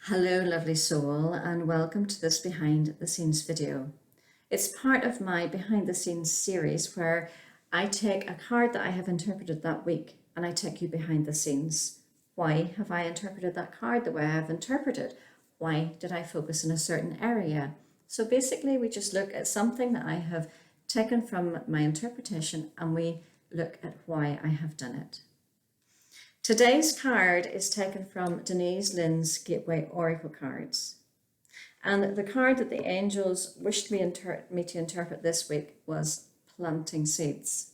Hello lovely soul, and welcome to this behind the scenes video. It's part of my behind the scenes series where I take a card that I have interpreted that week and I take you behind the scenes. Why have I interpreted that card the way I have interpreted? Why did I focus in a certain area? So basically we just look at something that I have taken from my interpretation and we look at why I have done it. Today's card is taken from Denise Linn's Gateway Oracle cards. And the card that the angels wished me to interpret this week was planting seeds.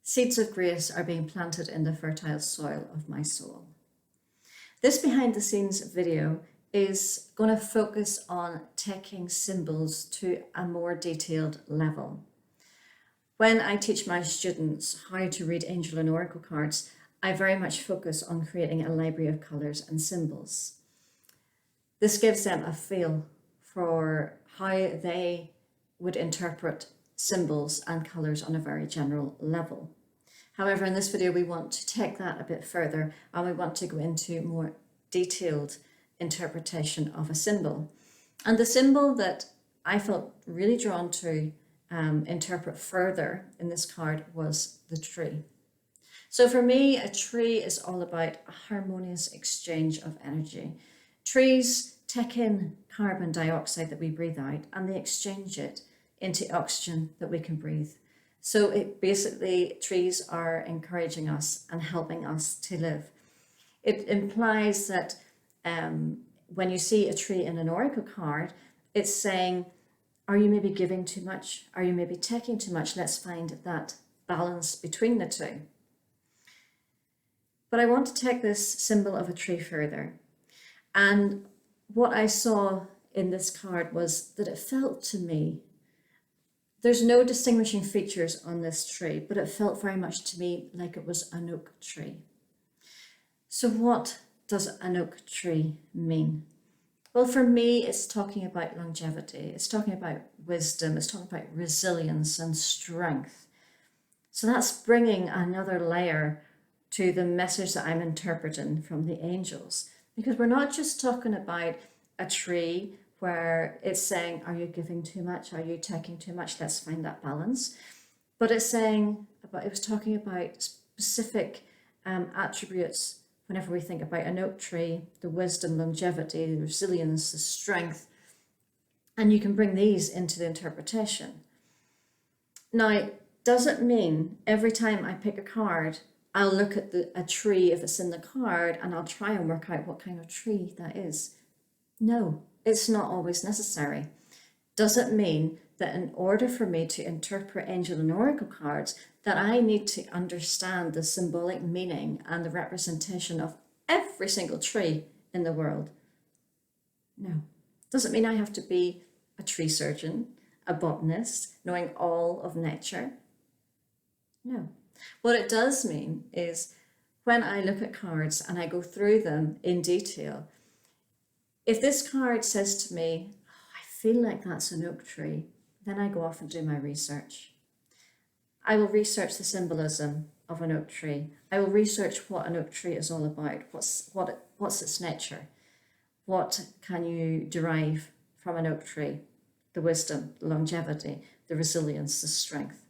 Seeds of grace are being planted in the fertile soil of my soul. This behind the scenes video is going to focus on taking symbols to a more detailed level. When I teach my students how to read angel and oracle cards, I very much focus on creating a library of colours and symbols. This gives them a feel for how they would interpret symbols and colours on a very general level. However, in this video, we want to take that a bit further and we want to go into more detailed interpretation of a symbol. And the symbol that I felt really drawn to interpret further in this card was the tree. So for me, a tree is all about a harmonious exchange of energy. Trees take in carbon dioxide that we breathe out and they exchange it into oxygen that we can breathe. So it basically, trees are encouraging us and helping us to live. It implies that when you see a tree in an oracle card, it's saying, are you maybe giving too much? Are you maybe taking too much? Let's find that balance between the two. But I want to take this symbol of a tree further. And what I saw in this card was that it felt to me, there's no distinguishing features on this tree, but it felt very much to me like it was an oak tree. So what does an oak tree mean? Well, for me, it's talking about longevity. It's talking about wisdom. It's talking about resilience and strength. So that's bringing another layer to the message that I'm interpreting from the angels. Because we're not just talking about a tree where it's saying, are you giving too much? Are you taking too much? Let's find that balance. But it was talking about specific attributes. Whenever we think about an oak tree, the wisdom, longevity, the resilience, the strength, and you can bring these into the interpretation. Now, does it mean every time I pick a card, I'll look at a tree if it's in the card and I'll try and work out what kind of tree that is? No, it's not always necessary. Does it mean that in order for me to interpret angel and oracle cards, that I need to understand the symbolic meaning and the representation of every single tree in the world? No. Does it mean I have to be a tree surgeon, a botanist, knowing all of nature? No. What it does mean is when I look at cards and I go through them in detail, if this card says to me, oh, I feel like that's an oak tree, then I go off and do my research. I will research the symbolism of an oak tree. I will research what an oak tree is all about. What's its nature? What can you derive from an oak tree? The wisdom, the longevity, the resilience, the strength.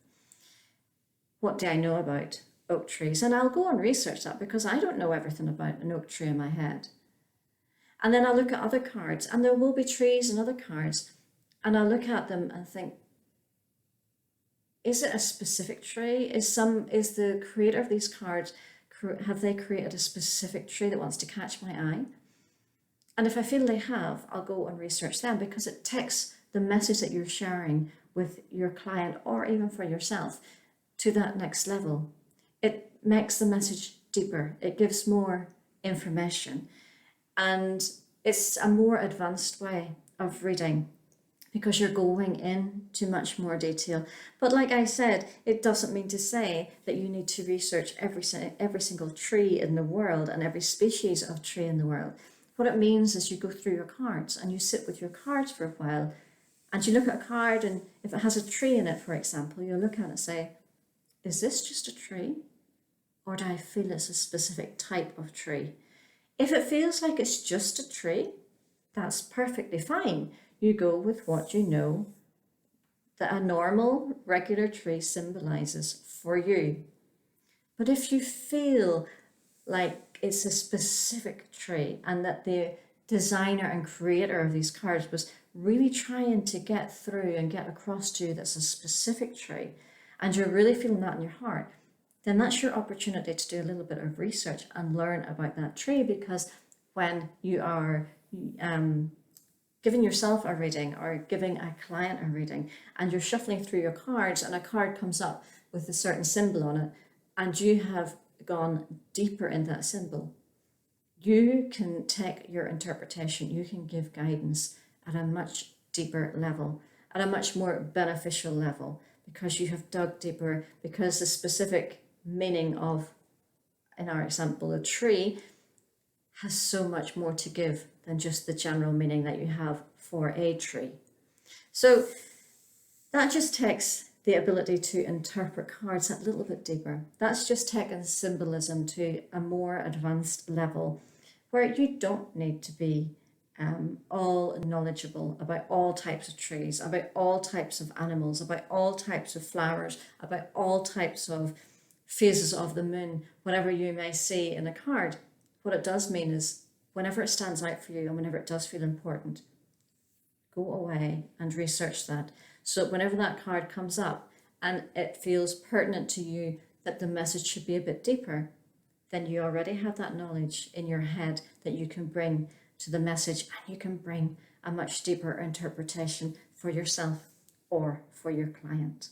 What do I know about oak trees? And I'll go and research that because I don't know everything about an oak tree in my head. And then I'll look at other cards and there will be trees and other cards and I'll look at them and think, is it a specific tree? Is the creator of these cards, have they created a specific tree that wants to catch my eye? And if I feel they have, I'll go and research them because it takes the message that you're sharing with your client or even for yourself to that next level. It makes the message deeper. It gives more information. And it's a more advanced way of reading because you're going into much more detail. But like I said, it doesn't mean to say that you need to research every single tree in the world and every species of tree in the world. What it means is you go through your cards and you sit with your cards for a while and you look at a card, and if it has a tree in it, for example, you'll look at it and say, is this just a tree? Or do I feel it's a specific type of tree? If it feels like it's just a tree, that's perfectly fine. You go with what you know that a normal, regular tree symbolizes for you. But if you feel like it's a specific tree and that the designer and creator of these cards was really trying to get through and get across to you that's a specific tree, and you're really feeling that in your heart, then that's your opportunity to do a little bit of research and learn about that tree. Because when you are giving yourself a reading or giving a client a reading and you're shuffling through your cards and a card comes up with a certain symbol on it and you have gone deeper in that symbol, you can take your interpretation, you can give guidance at a much deeper level, at a much more beneficial level, because you have dug deeper, because the specific meaning of, in our example, a tree has so much more to give than just the general meaning that you have for a tree. So that just takes the ability to interpret cards a little bit deeper. That's just taken symbolism to a more advanced level where you don't need to be all knowledgeable about all types of trees, about all types of animals, about all types of flowers, about all types of phases of the moon, whatever you may see in a card. What it does mean is whenever it stands out for you and whenever it does feel important, go away and research that. So whenever that card comes up and it feels pertinent to you that the message should be a bit deeper, then you already have that knowledge in your head that you can bring to the message, and you can bring a much deeper interpretation for yourself or for your client.